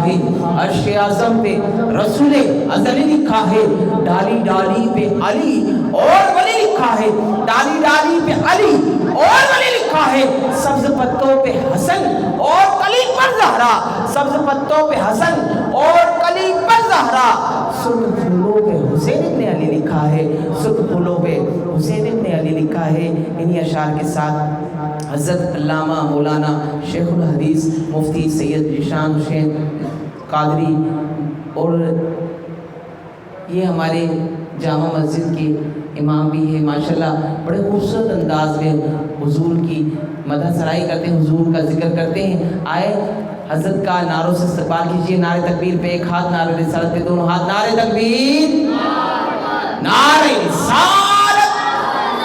ہے، عرش اعظم پہ رسول ازلی لکھا ہے، ڈالی ڈالی پہ علی اور ولی لکھا ہے، ڈالی ڈالی پہ علی اور ولی لکھا ہے، سبز پتوں پہ حسن اور کلی پر زہرا، سبز پتوں پہ حسن اور کلی پر زہرا، سرخ پھولوں پہ حسین ابن علی لکھا ہے، سرخ پھولوں پہ حسین ابن علی لکھا ہے۔ انہی اشعار کے ساتھ حضرت علامہ مولانا شیخ الحدیث مفتی سید ذیشان حسین قادری اور یہ ہمارے جامع مسجد کے امام بھی ہے، ماشاءاللہ بڑے خوبصورت انداز میں حضور کی مدح سرائی کرتے ہیں، حضور کا ذکر کرتے ہیں۔ آئے حضرت کا نعروں سے استقبال کیجیے، نعرہ تکبیر پہ ایک ہاتھ، نعرہ رسالت پہ دونوں ہاتھ، نعرہ تکبیر، نعرہ رسالت،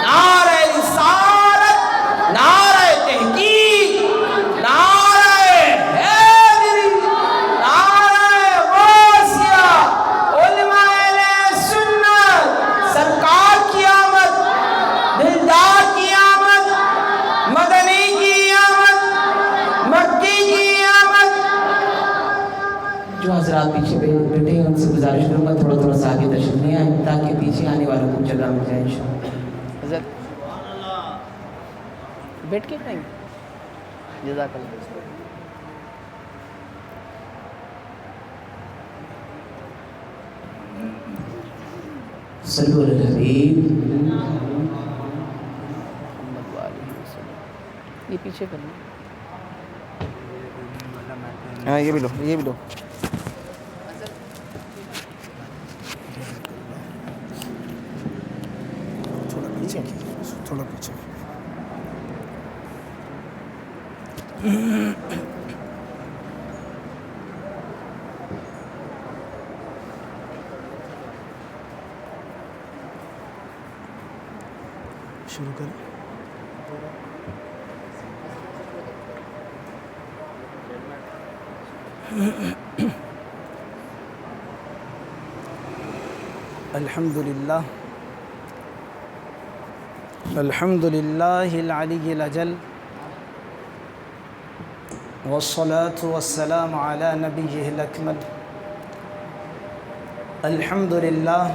نعرہ رسالت، نعرہ تحقیق، نعرہ حیدری، نعرہ غوثیہ، علماء اہل سنت، سرکار کی آمد، دلدار کی آمد، مدنی کی آمد، مکی کی آمد۔ جو حضرات پیچھے بیٹھے ہیں ان سے گزارش کروں گا تھوڑا تھوڑا سا آگے تشریف لے آئیں تاکہ پیچھے آنے والوں کو جگہ مل جائے انشاءاللہ۔ حضرت بیٹھ کے کہیں جزاک اللہ۔ صلو علی الحبیب۔ یہ پیچھے کرنا، ہاں یہ بھی لو، یہ بھی لو۔ تھوڑا پیچھے، تھوڑا پیچھے۔ شروع کریں۔ الحمد للہ، الحمد للہ العلی الاجل، والصلاة والسلام على نبیہ الاکمل۔ الحمد للہ،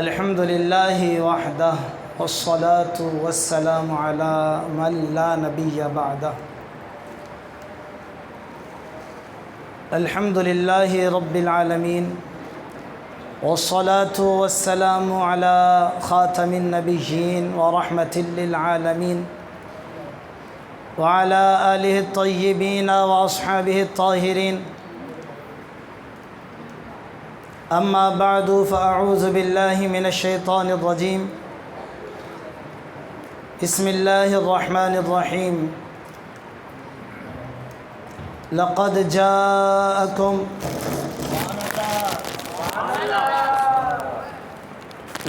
الحمد للہ وحدہ، والصلاة والسلام على من لا نبی بعدہ۔ الحمد للہ رب العالمین، والصلاة والسلام على خاتم النبیین ورحمة للعالمین، وعلى آلہ الطیبین واصحابہ الطاہرین۔ اما بعد فاعوذ باللہ من الشیطان الرجیم، بسم اللہ الرحمن الرحیم۔ لقد جاءکم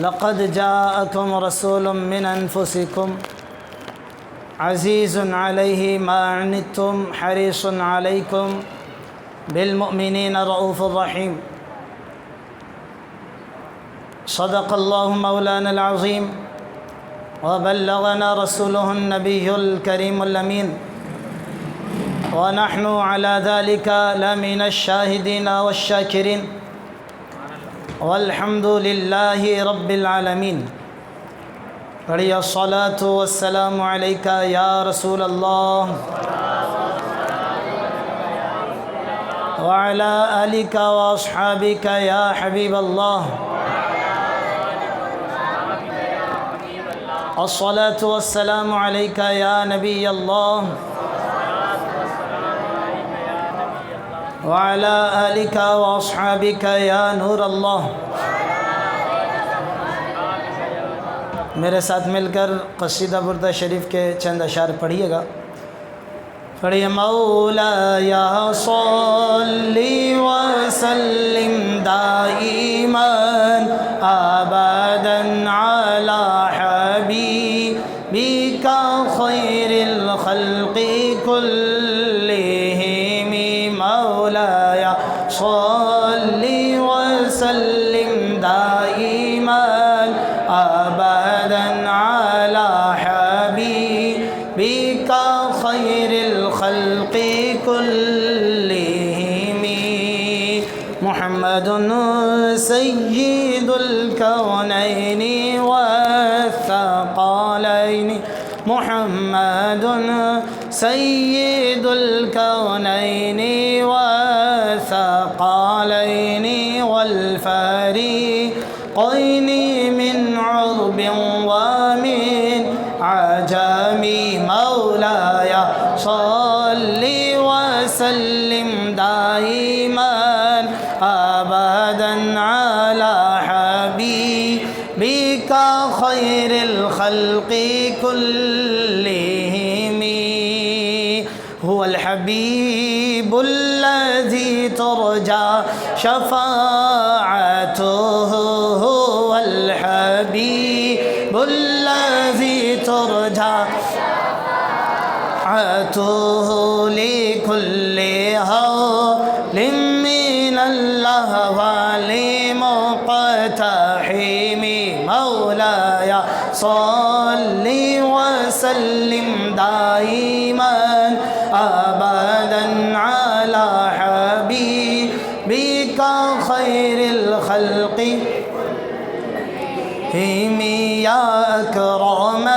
لقد جاءکم رسول من انفسکم عزیز علیہ ما عنتم حریص علیکم بالمؤمنین رؤوف الرحیم۔ صدق اللہ مولانا العظیم، وبلغنا رسولہ النبی الکریم الامین، ونحن على ذلك لمن الشاہدین والشاکرین، والحمد للہ رب العالمین۔ پڑھیے الصلاۃ والسلام علیک یا رسول اللہ، وعلی آلک واصحابک یا حبیب اللہ۔ الصلاۃ والسلام علیک یا نبی اللہ، وعلی آلک واصحابک یا نور اللہ۔ میرے ساتھ مل کر قصیدہ بردہ شریف کے چند اشعار پڑھیے گا۔ پڑھیے مولایا صلی وسلم دائما ابدا علی حبیبک خیر الخلق کلہم۔ مولایا صلی وسلم دائما ابدا علی حبیبک خیر الخلق کلہم۔ محمد سید الکونین والثقلین محمد سید الکونین والثقلین والفریقین من عرب ومن عجم مولاي صل وسلم دائما أبدا على حبيبك خير الخلق كلهم هو الحبيب الذي ترجى شفاعته هو الحبيب الذي ترجى شفاعته لكل هول من الأهوال مقتحم مولاي صل وسلم دائما أبدا على حبيبك خير الخلق يا أكرم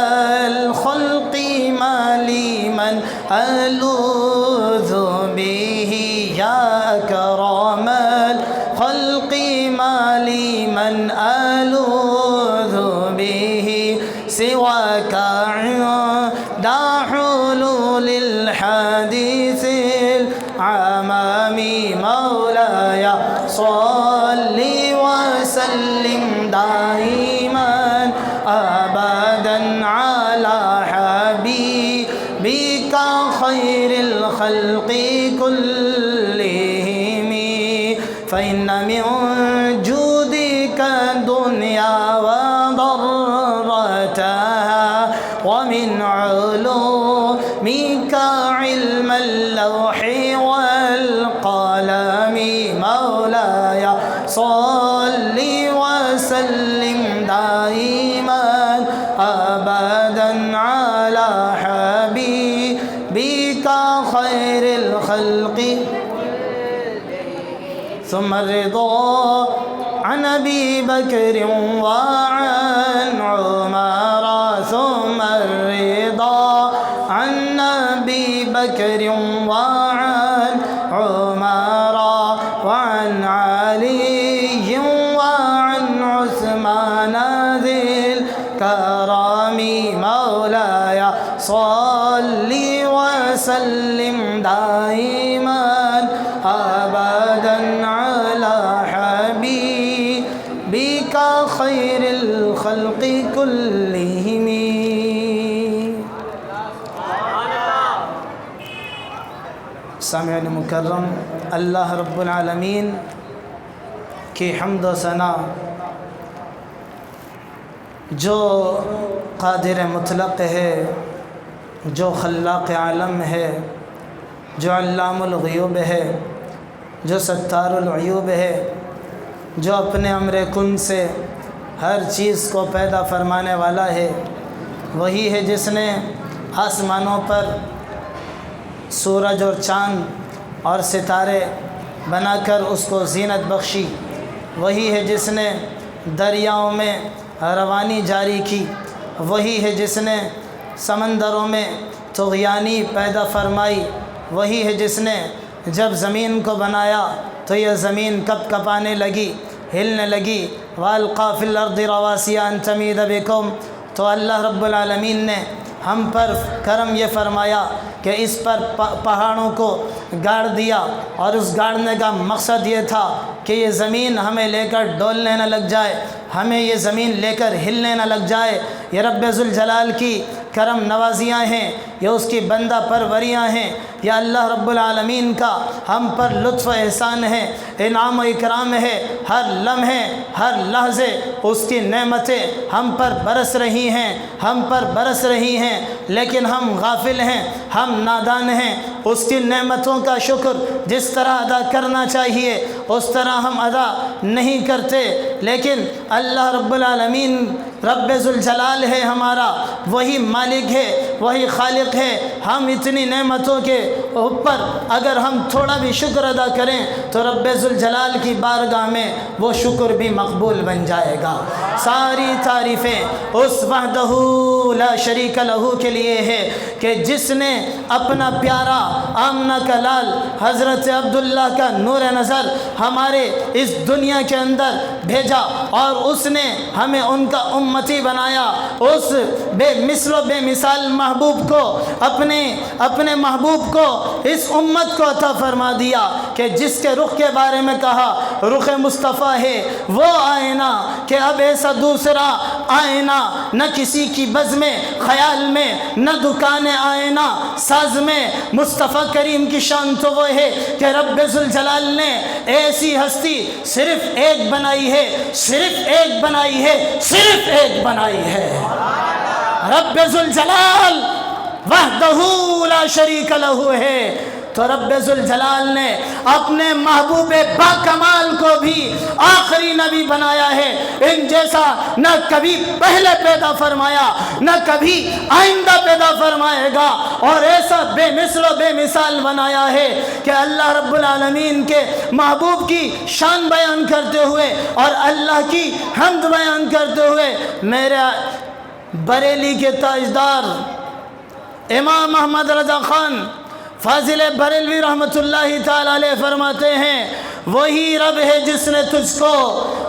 الخلق ما لي من ألوذ به يا أكرم الخلق ما لي من ألوذ به سواك عند حلول الحديث العمام مولاي صل وسلم دائما أبدا على حبيبك خير الخلق كلهم فإن من جودك الدنيا وضرتها ومن علومك علم اللوح والقلم مولاي صل وسلم دائما أبدا على حبيبك خير الخلق ثم الرضا عن أبي بكر وعن عمر ثم الرضا عن أبي بكر وعن عمر وعن علي وعن عثمان ذي الكرم مولاي صل وسلم دائما أبدا على حبيبك خير الخلق كلهم سامعین مکرم، اللہ رب العالمین کی حمد و ثنا جو قادر مطلق ہے، جو خلاق عالم ہے، جو علام الغیوب ہے، جو ستار العیوب ہے، جو اپنے امر کن سے ہر چیز کو پیدا فرمانے والا ہے، وہی ہے جس نے آسمانوں پر سورج اور چاند اور ستارے بنا کر اس کو زینت بخشی، وہی ہے جس نے دریاؤں میں روانی جاری کی، وہی ہے جس نے سمندروں میں طغیانی پیدا فرمائی، وہی ہے جس نے جب زمین کو بنایا تو یہ زمین کپ کپانے لگی، ہلنے لگی، وَأَلْقَى فِي الْأَرْضِ رَوَاسِيَ أَن تَمِيدَ بِكُمْ، تو اللہ رب العالمین نے ہم پر کرم یہ فرمایا کہ اس پر پہاڑوں کو گاڑ دیا، اور اس گاڑنے کا مقصد یہ تھا کہ یہ زمین ہمیں لے کر ڈولنے نہ لگ جائے، ہمیں یہ زمین لے کر ہلنے نہ لگ جائے۔ یہ رب ذوالجلال کی کرم نوازیاں ہیں، یہ اس کی بندہ پروریاں ہیں، یا اللہ رب العالمین کا ہم پر لطف و احسان ہے، انعام و اکرام ہے۔ ہر لمحے ہر لحظے اس کی نعمتیں ہم پر برس رہی ہیں، ہم پر برس رہی ہیں، لیکن ہم غافل ہیں، ہم نادان ہیں۔ اس کی نعمتوں کا شکر جس طرح ادا کرنا چاہیے اس طرح ہم ادا نہیں کرتے، لیکن اللہ رب العالمین رب ذوالجلال ہے ہمارا، وہی مالک ہے، وہی خالق ہے. ہم اتنی نعمتوں کے اوپر اگر ہم تھوڑا بھی شکر ادا کریں تو رب ذوالجلال کی بارگاہ میں وہ شکر بھی مقبول بن جائے گا. ساری تعریفیں اس وحدہ لا شریک لہ کے لیے ہے کہ جس نے اپنا پیارا آمنہ کا لال حضرت عبداللہ کا نور نظر ہمارے اس دنیا کے اندر بھیجا اور اس نے ہمیں ان کا امتی بنایا. اس بے مثل و بے مثال محبوب کو اپنے محبوب کو اس امت کو عطا فرما دیا کہ جس کے رخ کے بارے میں کہا رخ مصطفیٰ ہے وہ آئینہ کہ اب ایسا دوسرا آئینہ نہ کسی کی بز میں خیال میں نہ دکان آئینہ ساز میں. مصطفیٰ کریم کی شان تو وہ ہے کہ رب ذوالجلال نے ایسی ہستی صرف ایک بنائی ہے، صرف ایک بنائی ہے، صرف ایک بنائی ہے. رب ذوالجلال وحدہ لا شریک لہ ہے. تو رب ذوالجلال نے اپنے محبوب با کمال کو بھی آخری نبی بنایا ہے. ان جیسا نہ کبھی پہلے پیدا فرمایا نہ کبھی آئندہ پیدا فرمائے گا، اور ایسا بے مثل و بے مثال بنایا ہے کہ اللہ رب العالمین کے محبوب کی شان بیان کرتے ہوئے اور اللہ کی حمد بیان کرتے ہوئے میرے بریلی کے تاجدار امام احمد رضا خان فاضل بریلوی رحمۃ اللہ تعالیٰ علیہ فرماتے ہیں وہی رب ہے جس نے تجھ کو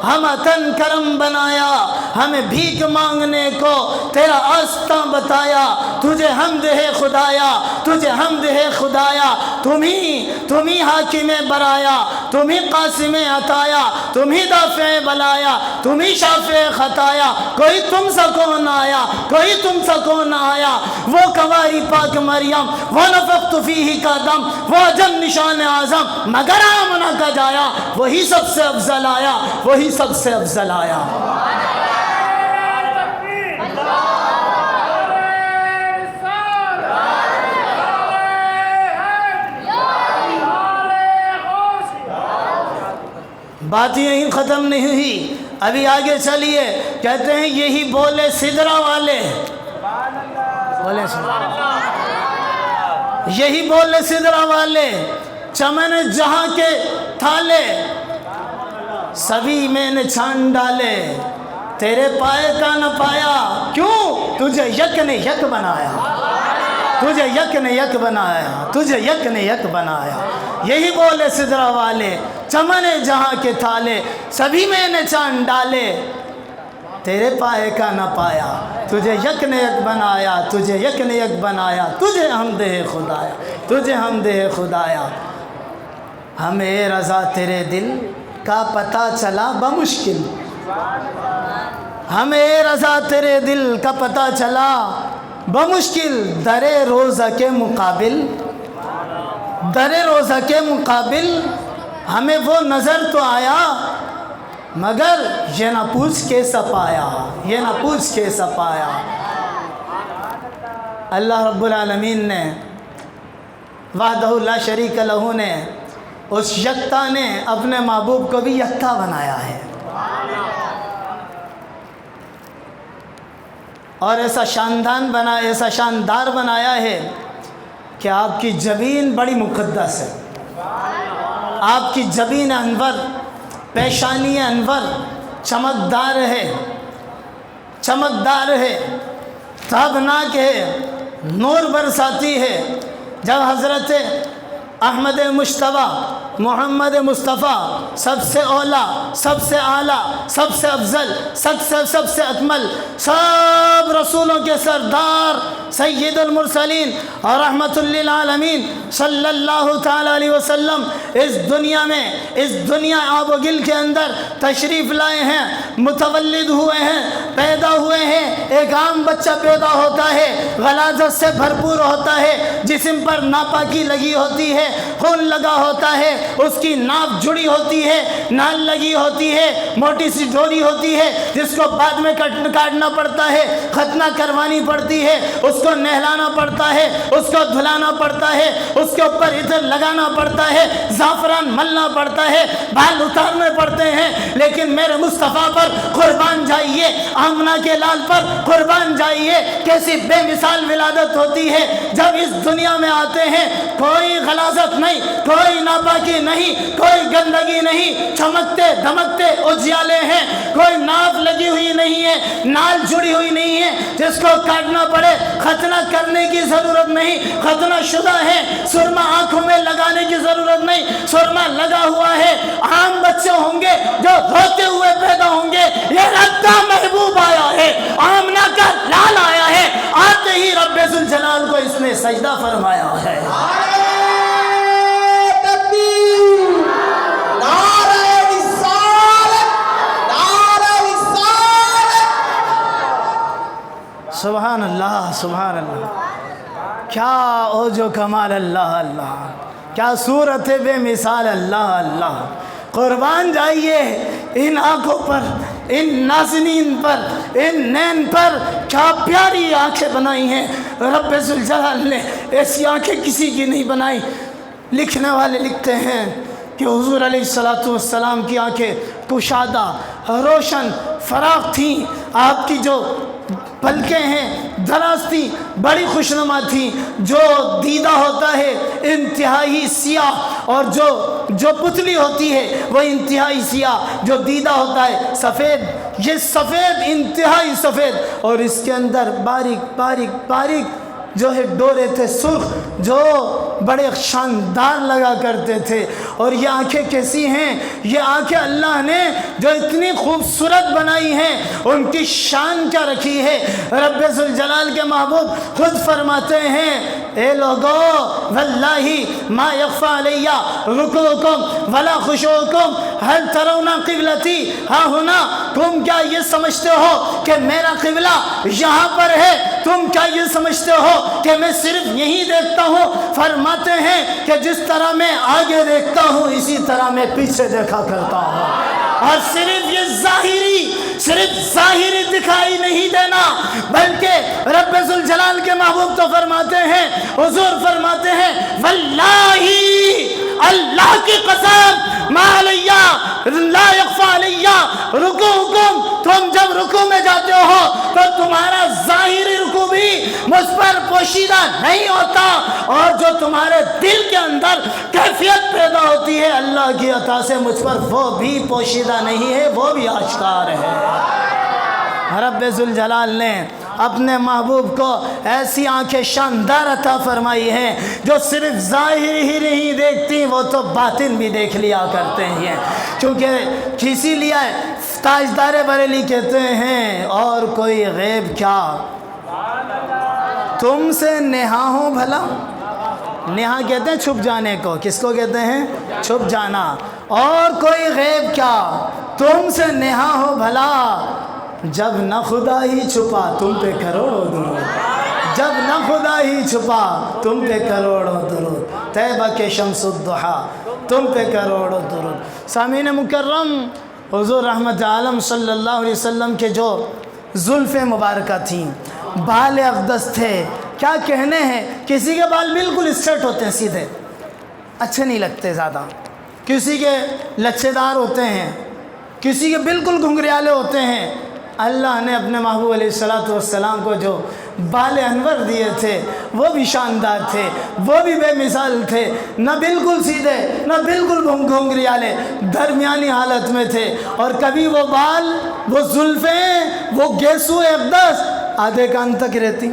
ہم تن کرم بنایا، ہمیں بھیک مانگنے کو تیرا آستاں بتایا. تجھے حمد ہے خدایا، تجھے حمد ہے خدایا. تم ہی حاکم برایا، تم ہی قاسم عطایا، تم ہی دافع بلایا، تم ہی شافع خطایا. کوئی تم سا کون آیا، کوئی تم سا کون آیا. وہ کنواری پاک مریم، وہ نفخت فیہ کا دم، وہ جن نشان اعظم، مگر آمنہ کا جایا وہی سب سے افضل آیا، وہی سب سے افضل آیا. بات یہیں ختم نہیں ہوئی، ابھی آگے چلیے. کہتے ہیں یہی بولے سدرا والے، بولے یہی بولے سدرا والے، چمن جہاں کے تھالے سبھی میں نے چھان ڈالے. تیرے پائے کا نہ پایا، کیوں؟ تجھے یک نے یک بنایا، تجھے یک نے یک بنایا، تجھے یک نے یک بنایا. یہی بولے سدرا والے، چمن جہاں کے تھالے سبھی میں نے چھان ڈالے. تیرے پائے کا نہ پایا، تجھے یک نے یک بنایا، تجھے یک نے یک بنایا. تجھے حمد ہے خدایا، تجھے حمد ہے خدایا. ہمیں رضا تیرے دل کا پتہ چلا بمشکل، ہمیں رضا تیرے دل کا پتہ چلا بمشکل. در روزہ کے مقابل، در روزہ کے مقابل ہمیں وہ نظر تو آیا مگر یہ نہ پوچھ کیسا پایا، یہ نہ پوچھ کیسا پایا. اللہ رب العالمین نے وحدہ لا شریک لہ نے اس یکتا نے اپنے محبوب کو بھی یکتا بنایا ہے، اور ایسا شاندار بنایا ہے کہ آپ کی جبین بڑی مقدس ہے. آپ کی جبین انور، پیشانی انور چمکدار ہے، چمکدار ہے، تابناک ہے، نور برساتی ہے. جب حضرت احمد مشتبہ محمد مصطفیٰ سب سے اولا، سب سے اعلیٰ، سب سے افضل، سب سے اکمل، سب رسولوں کے سردار سید المرسلین اور رحمت للعالمین صلی اللہ تعالیٰ علیہ وسلم اس دنیا میں، اس دنیا آب و گل کے اندر تشریف لائے ہیں، متولد ہوئے ہیں، پیدا ہوئے ہیں. ایک عام بچہ پیدا ہوتا ہے، غلاظت سے بھرپور ہوتا ہے، جسم پر ناپاکی لگی ہوتی ہے، خون لگا ہوتا ہے، اس کی ناف جڑی ہوتی ہے، نال لگی ہوتی ہے، موٹی سی ڈوری ہوتی ہے جس کو بعد میں کاٹنا پڑتا ہے، ختنہ کروانی پڑتی ہے، اس کو نہلانا پڑتا ہے، اس کو دھلانا پڑتا ہے، اس کے اوپر عطر لگانا پڑتا ہے، زعفران ملنا پڑتا ہے، بال اتارنے پڑتے ہیں. لیکن میرے مصطفیٰ پر پر قربان جائیے، آمنہ کے لال پر قربان جائیے، کیسی بے مثال ولادت ہوتی ہے جب اس دنیا میں آتے ہیں۔ کوئی غلاظت نہیں، کوئی ناپاکی نہیں، کوئی گندگی نہیں، چمکتے دمکتے اجیالے ہیں، کوئی ناف لگی ہوئی نہیں ہے، نال جڑی ہوئی نہیں ہے جس کو کاٹنا پڑے، ختنہ کرنے کی ضرورت نہیں، ختنہ شدہ ہے، سرما آنکھوں میں لگانے کی ضرورت نہیں، سرما لگا ہوا ہے۔ عام بچے ہوں گے جو روتے ہوئے پیدا ہوں گے، یہ رب کا محبوب آیا ہے، آمنہ کا لال آیا ہے، آتے ہی رب ذوالجلال کو اس نے سجدہ فرمایا ہے۔ سبحان اللہ، سبحان اللہ، کیا اوج و کمال اللہ اللہ، کیا صورت بے مثال اللہ اللہ۔ قربان جائیے ان آنکھوں پر، ان ناظرین پر، ان نین پر، کیا پیاری آنکھیں بنائی ہیں رب ذوالجلال نے، ایسی آنکھیں کسی کی نہیں بنائی۔ لکھنے والے لکھتے ہیں کہ حضور علیہ السلام کی آنکھیں کشادہ، روشن، فراخ تھیں، آپ کی جو پلکیں ہیں دراز تھی، بڑی خوشنما تھی، جو دیدہ ہوتا ہے انتہائی سیاہ، اور جو پتلی ہوتی ہے وہ انتہائی سیاہ، جو دیدہ ہوتا ہے سفید، یہ سفید انتہائی سفید، اور اس کے اندر باریک باریک باریک جو ہے ڈورے تھے سرخ، جو بڑے شاندار لگا کرتے تھے۔ اور یہ آنکھیں کیسی ہیں؟ یہ آنکھیں اللہ نے جو اتنی خوبصورت بنائی ہیں، ان کی شان کیا رکھی ہے۔ رب ذوالجلال کے محبوب خود فرماتے ہیں، اے لوگو واللہ ما یخفی علی رکوعکم ولا خشوعکم هل ترون قبلتی ہاں ہونا، تم کیا یہ سمجھتے ہو کہ میرا قبلہ یہاں پر ہے؟ تم کیا یہ سمجھتے ہو کہ میں صرف یہی دیکھتا ہوں؟ فرماتے ہیں کہ جس طرح میں آگے دیکھتا ہوں اسی طرح میں پیچھے دیکھا کرتا ہوں۔ اور صرف یہ ظاہری دکھائی نہیں دینا، بلکہ رب ذوالجلال کے محبوب تو فرماتے ہیں، حضور فرماتے ہیں واللہ، اللہ کی قسم، ما علیہ لا یخفی علیہ رکوعکم، تم جب رکوع میں جاتے ہو تو تمہارا ظاہری رکوع بھی مجھ پر پوشیدہ نہیں ہوتا، اور جو تمہارے دل کے اندر کیفیت پیدا ہوتی ہے اللہ کی عطا سے مجھ پر، وہ بھی پوشیدہ نہیں ہے، وہ بھی آشکار ہے۔ رب ذوالجلال نے اپنے محبوب کو ایسی آنکھیں شاندار عطا فرمائی ہیں جو صرف ظاہر ہی نہیں دیکھتی، وہ تو باطن بھی دیکھ لیا کرتے ہیں۔ کیونکہ اسی لیے تاجدار بریلی کہتے ہیں، اور کوئی غیب کیا تم سے نہا ہو بھلا۔ نہا کہتے ہیں چھپ جانے کو، کس کو کہتے ہیں؟ چھپ جانا۔ اور کوئی غیب کیا تم سے نہا ہو بھلا، جب نہ خدا ہی چھپا تم پہ کروڑوں درود، جب نہ خدا ہی چھپا تم پہ کروڑوں درود، طیبہ کے شمس الضحیٰ تم پہ کروڑوں درود۔ سامعین مکرم، حضور رحمت عالم صلی اللہ علیہ وسلم کے جو زلفیں مبارکہ تھیں، بال اقدس تھے، کیا کہنے ہیں۔ کسی کے بال بالکل اسٹریٹ ہوتے ہیں، سیدھے، اچھے نہیں لگتے زیادہ، کسی کے لچھے دار ہوتے ہیں، کسی کے بالکل گھنگریالے ہوتے ہیں۔ اللہ نے اپنے محبوب علیہ السلام کو جو بال انور دیے تھے وہ بھی شاندار تھے، وہ بھی بے مثال تھے، نہ بالکل سیدھے نہ بالکل گھنگریالے، درمیانی حالت میں تھے۔ اور کبھی وہ بال، وہ زلفیں، وہ گیسو اقدس آدھے کان تک رہتی،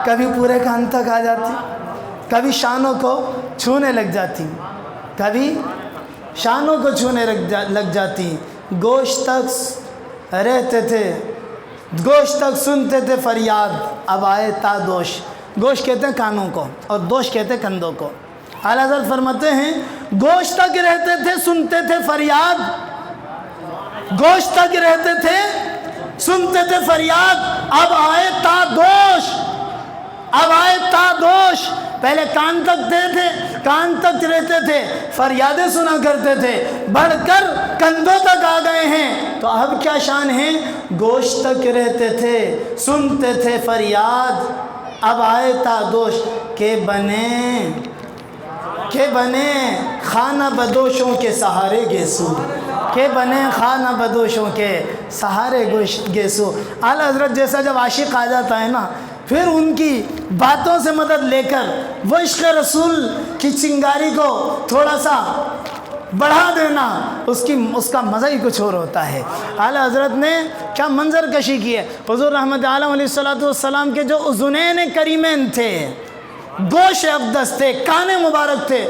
کبھی پورے کان تک آ جاتی، کبھی شانوں کو چھونے لگ جاتی، کبھی شانوں کو چھونے لگ جاتی، گوشت تک رہتے تھے، گوشت تک سنتے تھے فریاد، اب آئے تا دوش۔ گوشت کہتے ہیں کانوں کو اور دوش کہتے ہیں کندھوں کو۔ اعلیٰ حضرت فرماتے ہیں گوشت تک رہتے تھے، سنتے تھے فریاد، گوشت تک رہتے تھے، سنتے تھے فریاد، اب آئے تا دوش، اب آئے تا دوش۔ پہلے کان تک تھے، کان تک رہتے تھے، فریادیں سنا کرتے تھے، بڑھ کر کندھوں تک آ گئے ہیں، تو اب کیا شان ہے؟ گوشت تک رہتے تھے، سنتے تھے فریاد، اب آئے تا دوش، کہ بنے خانہ بدوشوں کے سہارے گیسو، کہ بنے خانہ بدوشوں کے سہارے گیسو. اعلیٰ حضرت جیسا جب عاشق آ جاتا ہے نا، پھر ان کی باتوں سے مدد لے کر وہ عشق رسول کی چنگاری کو تھوڑا سا بڑھا دینا، اس کا مزہ ہی کچھ اور ہوتا ہے. اعلیٰ حضرت نے کیا منظر کشی کی ہے. حضور رحمت عالم علیہ السلام کے جو اذنین کریمین تھے، گوش اقدس تھے، کان مبارک تھے،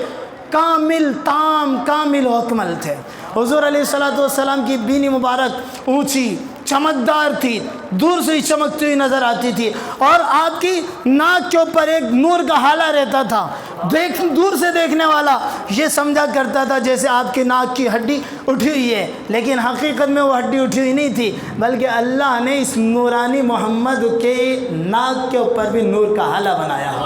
کامل تام کامل و اکمل تھے. حضور علیہ السلام کی بینی مبارک اونچی چمکدار تھی، دور سے ہی چمکتی ہوئی نظر آتی تھی، اور آپ کی ناک کے اوپر ایک نور کا حالہ رہتا تھا. دور سے دیکھنے والا یہ سمجھا کرتا تھا جیسے آپ کی ناک کی ہڈی اٹھی ہوئی ہے، لیکن حقیقت میں وہ ہڈی اٹھی ہوئی نہیں تھی، بلکہ اللہ نے اس نورانی محمد کے ناک کے اوپر بھی نور کا حالہ بنایا ہے.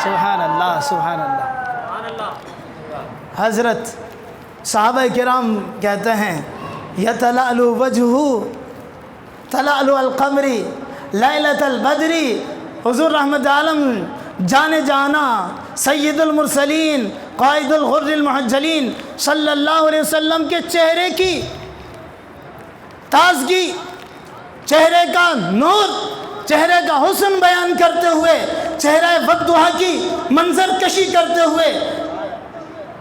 سبحان اللہ سبحان اللہ. حضرت صحابہ کرام کہتے ہیں یتلألُ وجهُ تلألُ القمر لیلۃ البدر. حضور رحمت عالم جانے جانا سید المرسلین قائد الغر المحجلین صلی اللہ علیہ وسلم کے چہرے کی تازگی، چہرے کا نور، چہرے کا حسن بیان کرتے ہوئے، چہرہ والضحیٰ کی منظر کشی کرتے ہوئے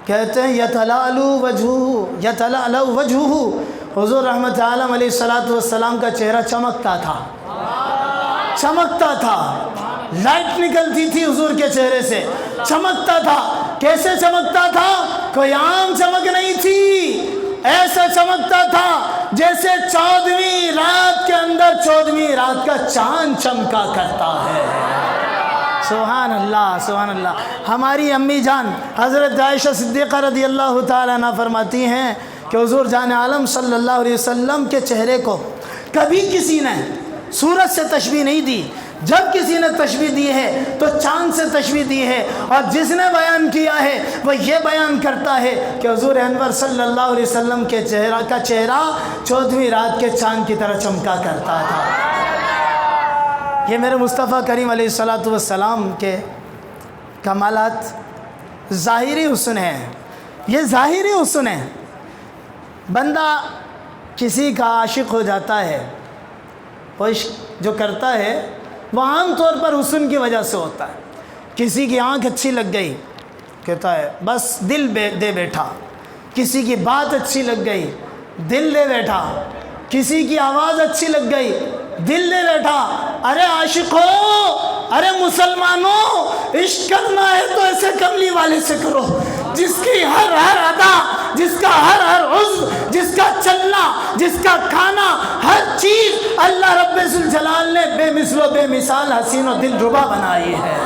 کہتے ہیں یتلألُ وجهُ یتلألُ وجهُ. حضور رحمت عالم علیہ السلام کا چہرہ چمکتا تھا، چمکتا تھا، لائٹ نکلتی تھی حضور کے چہرے سے، چمکتا تھا. کیسے چمکتا تھا؟ کوئی عام چمک نہیں تھی، ایسا چمکتا تھا جیسے 14ویں رات کے اندر 14ویں رات کا چاند چمکا کرتا ہے. سبحان اللہ سبحان اللہ. ہماری امی جان حضرت عائشہ صدیقہ رضی اللہ تعالیٰ عنہ فرماتی ہیں کہ حضور جان عالم صلی اللہ علیہ وسلم کے چہرے کو کبھی کسی نے سورج سے تشبیہ نہیں دی. جب کسی نے تشبیہ دی ہے تو چاند سے تشبیہ دی ہے، اور جس نے بیان کیا ہے وہ یہ بیان کرتا ہے کہ حضور انور صلی اللہ علیہ وسلم کے چہرہ 14ویں رات کے چاند کی طرح چمکا کرتا تھا. یہ میرے مصطفیٰ کریم علیہ السلام کے کمالات ظاہری حسن ہیں. یہ ظاہری حسن ہے. بندہ کسی کا عاشق ہو جاتا ہے، وہ عشق جو کرتا ہے وہ عام طور پر حسن کی وجہ سے ہوتا ہے. کسی کی آنکھ اچھی لگ گئی کہتا ہے بس دل دے بیٹھا، کسی کی بات اچھی لگ گئی دل دے بیٹھا، کسی کی آواز اچھی لگ گئی دل دے بیٹھا. ارے عاشقوں، ارے مسلمانوں، عشق کرنا ہے تو ایسے کملی والے سے کرو جس کی ہر ادا، جس کا ہر عضو، جس کا چلنا، جس کا کھانا، ہر چیز اللہ رب ذوالجلال نے بے مثل و بے مثال حسین و دل ربا بنائی ہے.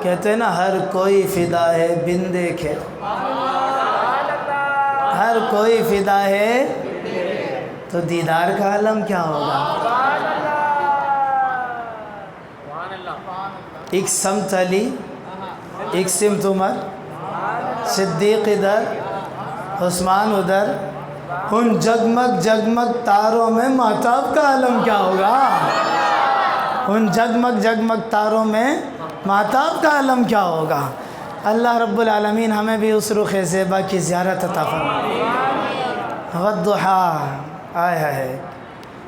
کہتے ہیں نا ہر کوئی فدا ہے بن دیکھے، ہر کوئی فدا ہے تو دیدار کا عالم کیا ہوگا. ایک سمت علی، ایک سمت عمر، صدیق ادھر، عثمان ادھر، ان جگمگ جگمگ تاروں میں مہتاب کا عالم کیا ہوگا. ان جگمگ جگمگ تاروں میں مہتاب کا عالم کیا ہوگا. اللہ رب العالمین ہمیں بھی اس رخ زیبا کی زیارت عطا فرمائے. والضحیٰ آئے ہے.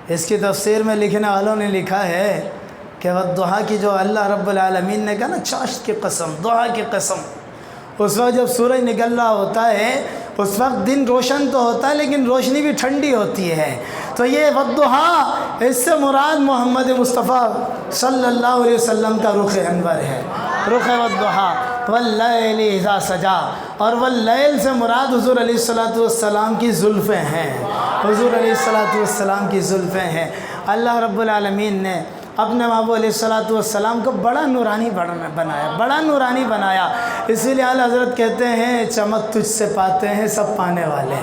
اس کی تفسیر میں لکھنے والوں نے لکھا ہے کہ والضحیٰ کی جو اللہ رب العالمین نے کہا نا چاشت کی قسم، ضحیٰ کی قسم، اس وقت جب سورج نکل رہا ہوتا ہے اس وقت دن روشن تو ہوتا ہے لیکن روشنی بھی ٹھنڈی ہوتی ہے. تو یہ والضحیٰ اس سے مراد محمد مصطفیٰ صلی اللہ علیہ وسلم کا رخ انور ہے، رخ والضحیٰ. واللیل اذا سجا، اور واللیل سے مراد حضور علیہ السلام کی زلفیں ہیں، حضور علیہ السلام کی زلفیں ہیں. اللہ رب العالمین نے اپنے محبوب علیہ السلام کو بڑا نورانی بنایا، بڑا نورانی بنایا. اسی لیے اعلیٰ حضرت کہتے ہیں چمک تجھ سے پاتے ہیں سب پانے والے،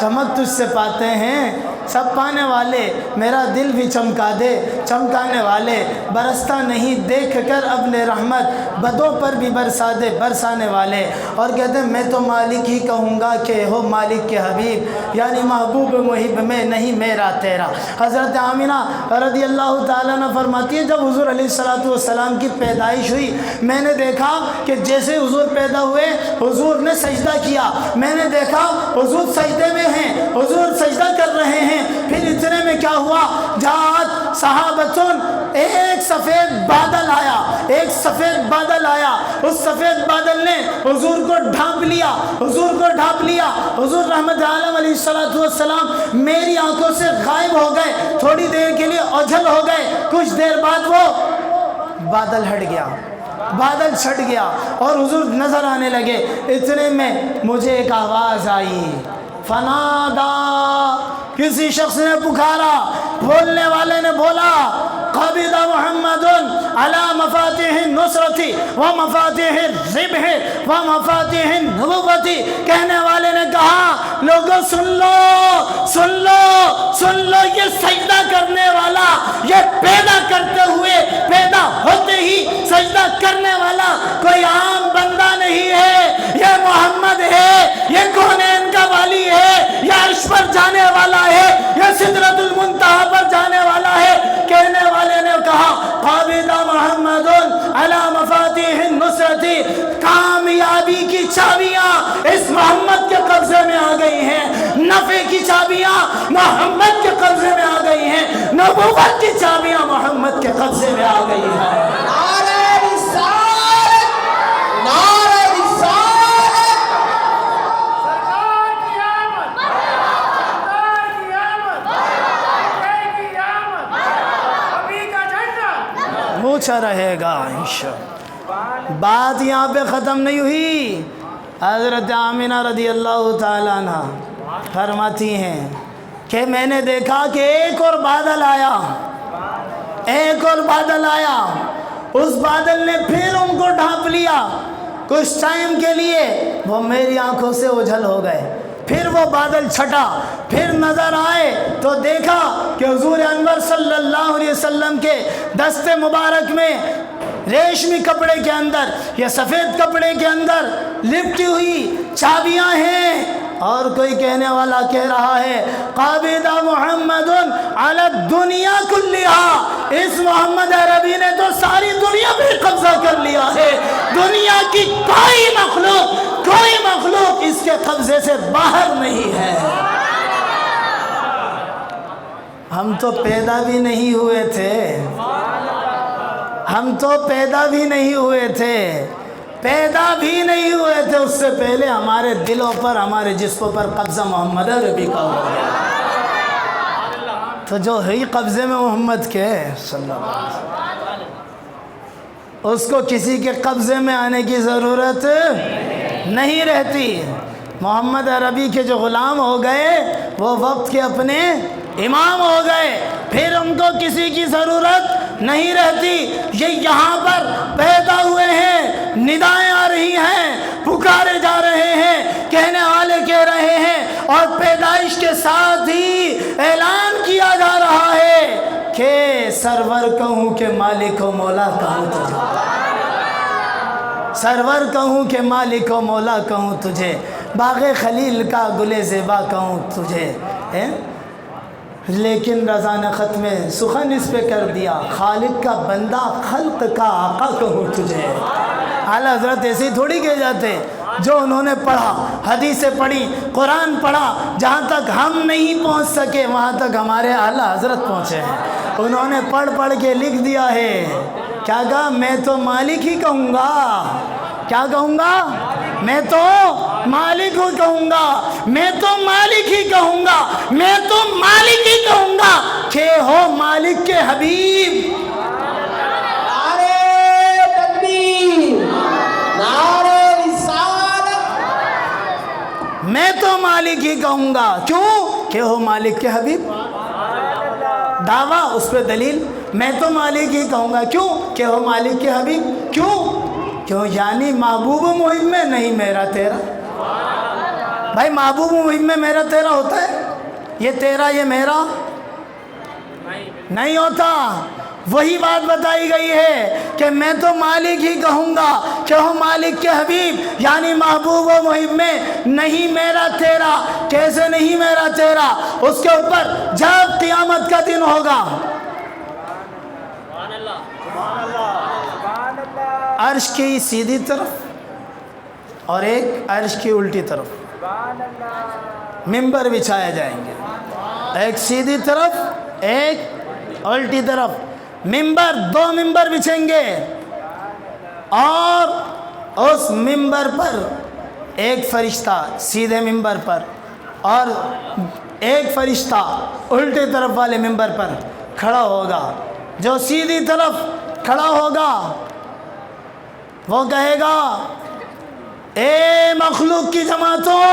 چمک تجھ سے پاتے ہیں سب پانے والے میرا دل بھی چمکا دے، چمکانے والے برستا نہیں دیکھ کر اپنے رحمت، بدوں پر بھی برسا دے برسانے والے۔ اور کہتے ہیں میں تو مالک ہی کہوں گا کہ ہو مالک کے حبیب، یعنی محبوب محب میں نہیں میرا تیرا۔ حضرت آمینہ رضی اللہ تعالیٰ عنہ فرماتی ہے جب حضور علیہ السلام کی پیدائش ہوئی، میں نے دیکھا کہ جیسے حضور پیدا ہوئے حضور نے سجدہ کیا، میں نے دیکھا حضور سجدے میں ہیں، حضور سجدہ کر رہے ہیں۔ پھر اتنے میں کیا ہوا، جاءت صحابتن، ایک سفید بادل آیا، ایک سفید بادل آیا، اس سفید بادل نے حضور کو ڈھانپ لیا، حضور کو ڈھانپ لیا۔ حضور رحمت عالم علیہ السلام میری آنکھوں سے غائب ہو گئے، تھوڑی دیر کے لیے اوجھل ہو گئے، کچھ دیر بعد وہ بادل ہٹ گیا، بادل چھٹ گیا اور حضور نظر آنے لگے۔ اتنے میں مجھے ایک آواز آئی، فنادا، کسی شخص نے پکارا، بولنے والے نے بولا، قبض محمد علی مفاتیح النصرت و مفاتیح الذبح و مفاتیح النبوت۔ کہنے والے نے کہا لوگوں سن لو سن لو سن لو، یہ سجدہ کرنے والا، یہ پیدا کرتے ہوئے پیدا ہوتے ہی سجدہ کرنے والا کوئی عام بندہ نہیں ہے، یہ محمد ہے، یہ کونین کا والی ہے، یہ عرش پر جانے والا ہے، یہ سدرۃ المنتہا پر جانے والا ہے۔ کہنے والے نے کہا قابض محمد علی مفاتیح النصرت، کامیابی کی چابیاں اس محمد کے قبضے میں آ گئی ہیں، نفع کی چابیاں محمد کے قبضے میں آ گئی ہیں، نبوت کی چابیاں محمد کے قبضے میں آ گئی ہیں۔ نعرہ رسالت، نعرہ رسالت، سرکار کی آمد، سرکار کی آمد، سرکار کی آمد، ابھی کا جھنڈا اونچا رہے گا انشاءاللہ۔ بات یہاں پہ ختم نہیں ہوئی۔ حضرت آمینہ رضی اللہ تعالیٰ عنہ فرماتی ہیں کہ میں نے دیکھا کہ ایک اور بادل آیا، ایک اور بادل آیا، اس بادل نے پھر ان کو ڈھانپ لیا، کچھ ٹائم کے لیے وہ میری آنکھوں سے اوجھل ہو گئے۔ پھر وہ بادل چھٹا، پھر نظر آئے تو دیکھا کہ حضور انور صلی اللہ علیہ وسلم کے دست مبارک میں ریشمی کپڑے کے اندر یا سفید کپڑے کے اندر لپٹی ہوئی چابیاں ہیں، اور کوئی کہنے والا کہہ رہا ہے قابض محمد علی الدنیا کلھا، اس محمد عربی نے تو ساری دنیا پہ قبضہ کر لیا ہے، دنیا کی کوئی مخلوق اس کے قبضے سے باہر نہیں ہے۔ ہم تو پیدا بھی نہیں ہوئے تھے، ہم تو پیدا بھی نہیں ہوئے تھے، پیدا بھی نہیں ہوئے تھے، اس سے پہلے ہمارے دلوں پر، ہمارے جسموں پر قبضہ محمد عربی کا ہو گیا۔ تو جو ہے قبضے میں محمد کے صلی اللہ علیہ وسلم، اس کو کسی کے قبضے میں آنے کی ضرورت نہیں رہتی۔ محمد عربی کے جو غلام ہو گئے وہ وقت کے اپنے امام ہو گئے، پھر ان کو کسی کی ضرورت نہیں رہتی۔ یہ یہاں پر پیدا ہوئے ہیں، ندائیں آ رہی ہیں، پکارے جا رہے ہیں، کہنے والے کہہ رہے ہیں، اور پیدائش کے ساتھ ہی اعلان کیا جا رہا ہے کہ سرور کہوں کہ مالک و مولا کہوں تجھے، سرور کہوں کہ مالک و مولا کہوں تجھے، باغ خلیل کا گل زیبا کہوں تجھے۔ لیکن رضا نے ختم سخن اس پہ کر دیا، خالق کا بندہ خلق کا آقا کہوں تجھے۔ اعلیٰ حضرت ایسے ہی تھوڑی کہے جاتے، جو انہوں نے پڑھا، حدیثیں پڑھی، قرآن پڑھا، جہاں تک ہم نہیں پہنچ سکے وہاں تک ہمارے اعلیٰ حضرت پہنچے ہیں۔ انہوں نے پڑھ کے لکھ دیا ہے، کیا کہا؟ میں تو مالک ہی کہوں گا، کیا کہوں گا؟ میں تو مالک ہی کہوں گا، میں تو مالک ہی کہوں گا، میں تو مالک ہی کہوں گا کہ ہو مالک کے حبیب۔ نعرہ تکبیر، نعرہ رسالت، میں تو مالک ہی کہوں گا، کیوں؟ کہ ہو مالک کے حبیب۔ دعویٰ اس پہ دلیل، میں تو مالک ہی کہوں گا، کیوں؟ کہ ہو مالک کے حبیب۔ کیوں؟ یعنی محبوب محب میں نہیں میرا تیرا۔ بھائی محبوب محب میں میرا تیرا ہوتا ہے؟ یہ تیرا یہ میرا نہیں ہوتا. وہی بات بتائی گئی ہے کہ میں تو مالک ہی کہوں گا کہ وہ مالک کے حبیب یعنی محبوب و محب میں نہیں میرا تیرا. کیسے نہیں میرا تیرا؟ اس کے اوپر جب قیامت کا دن ہوگا عرش کی سیدھی طرف اور ایک عرش کی الٹی طرف ممبر بچھائے جائیں گے. ایک سیدھی طرف ایک الٹی طرف ممبر، 2 ممبر بچھیں گے اور اس ممبر پر ایک فرشتہ سیدھے ممبر پر اور ایک فرشتہ الٹی طرف والے ممبر پر کھڑا ہوگا. جو سیدھی طرف کھڑا ہوگا وہ کہے گا اے مخلوق کی جماعتوں،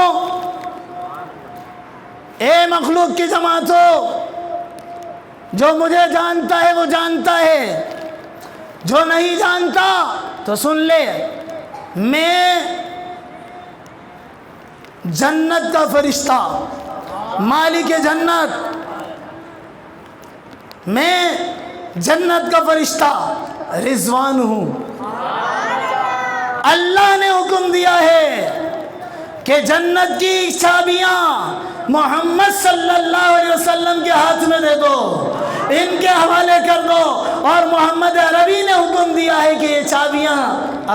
اے مخلوق کی جماعتوں، جو مجھے جانتا ہے وہ جانتا ہے، جو نہیں جانتا تو سن لے. میں جنت کا فرشتہ، مالک جنت، میں جنت کا فرشتہ رضوان ہوں. اللہ نے حکم دیا ہے کہ جنت کی چابیاں محمد صلی اللہ علیہ وسلم کے ہاتھ میں دے دو، ان کے حوالے کر دو. اور محمد عربی نے حکم دیا ہے کہ یہ چابیاں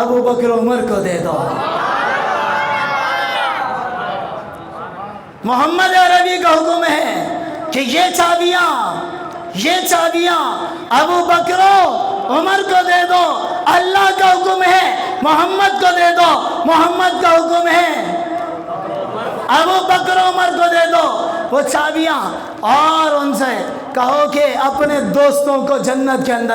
ابو بکر عمر کو دے دو. محمد عربی کا حکم ہے کہ یہ چابیاں ابو بکر عمر کو دے دو. اللہ کا حکم ہے محمد کو دے دو، محمد کا حکم ہے ابو بکر عمر کو دے دو وہ چابیاں. اور ان سے کہو کہ اپنے دوستوں کو جنت کے اندر